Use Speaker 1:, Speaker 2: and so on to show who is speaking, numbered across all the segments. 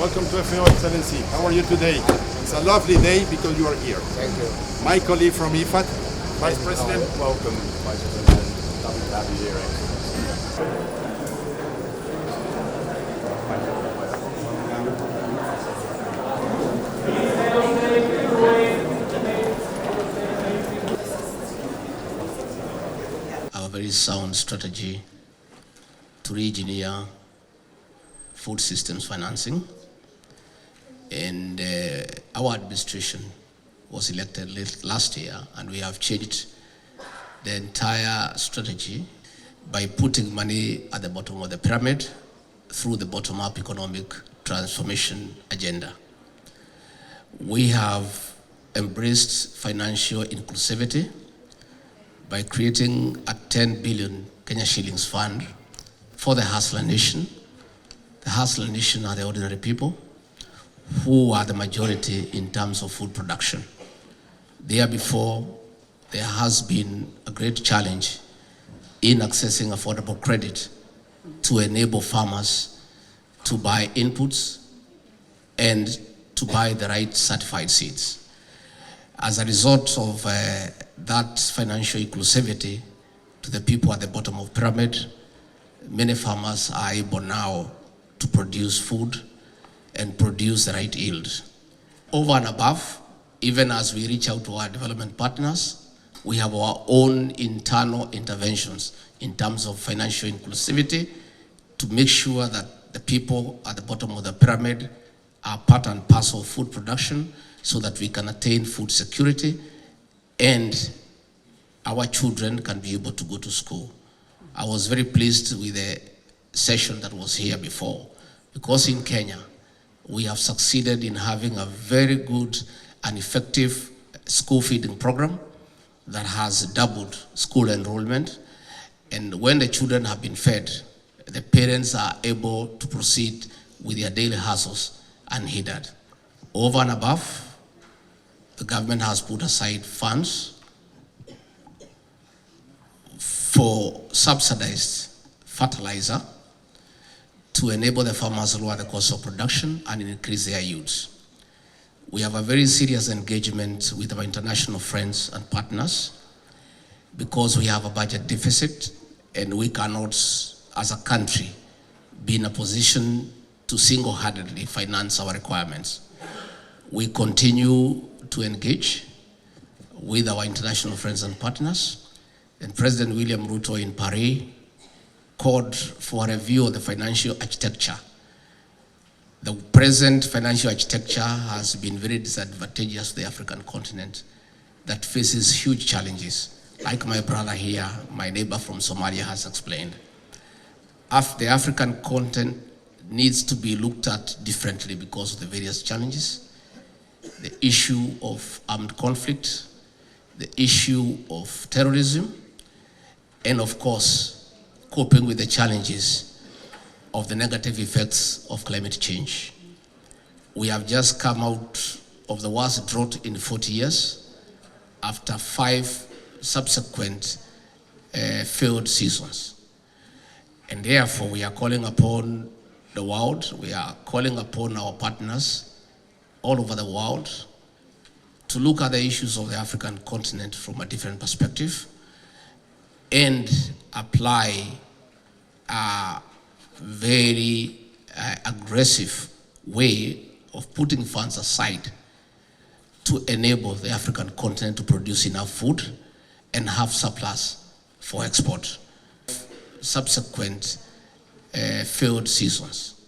Speaker 1: Welcome to FAO, Excellency. How are you today? It's a lovely day because you are here.
Speaker 2: Thank you.
Speaker 1: My colleague from IFAD, Vice President.
Speaker 2: Welcome, Vice President. Lovely to have you here, Excellency.
Speaker 3: Our very sound strategy to re-engineer food systems financing. And our administration was elected last year, and we have changed the entire strategy by putting money at the bottom of the pyramid through the bottom-up economic transformation agenda. We have embraced financial inclusivity by creating a 10 billion Kenya shillings fund for the Hustler Nation. The Hustler Nation are the ordinary people who are the majority in terms of food production. There before, there has been a great challenge in accessing affordable credit to enable farmers to buy inputs and to buy the right certified seeds. As a result of that financial inclusivity to the people at the bottom of the pyramid, many farmers are able now to produce food and produce the right yield. Over and above, even as we reach out to our development partners, we have our own internal interventions in terms of financial inclusivity to make sure that the people at the bottom of the pyramid are part and parcel of food production so that we can attain food security and our children can be able to go to school. I was very pleased with the session that was here before, because in Kenya, we have succeeded in having a very good and effective school feeding program that has doubled school enrollment. And when the children have been fed, the parents are able to proceed with their daily hustles unhindered. Over and above, the government has put aside funds for subsidized fertilizer to enable the farmers to lower the cost of production and increase their yields. We have a very serious engagement with our international friends and partners because we have a budget deficit and we cannot, as a country, be in a position to single-handedly finance our requirements. We continue to engage with our international friends and partners, and President William Ruto in Paris called for a review of the financial architecture. The present financial architecture has been very disadvantageous to the African continent that faces huge challenges. Like my brother here, my neighbor from Somalia has explained. The African continent needs to be looked at differently because of the various challenges. The issue of armed conflict, the issue of terrorism, and of course, coping with the challenges of the negative effects of climate change. We have just come out of the worst drought in 40 years after 5 subsequent failed seasons. And therefore, we are calling upon the world, we are calling upon our partners all over the world to look at the issues of the African continent from a different perspective and apply a very aggressive way of putting funds aside to enable the African continent to produce enough food and have surplus for export. Subsequent failed seasons.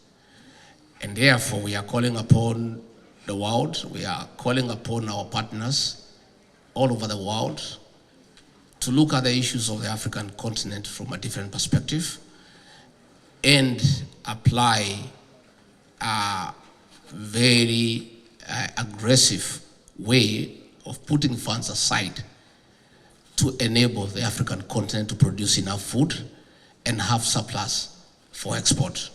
Speaker 3: And therefore, we are calling upon the world, we are calling upon our partners all over the world to look at the issues of the African continent from a different perspective and apply a very aggressive way of putting funds aside to enable the African continent to produce enough food and have surplus for export.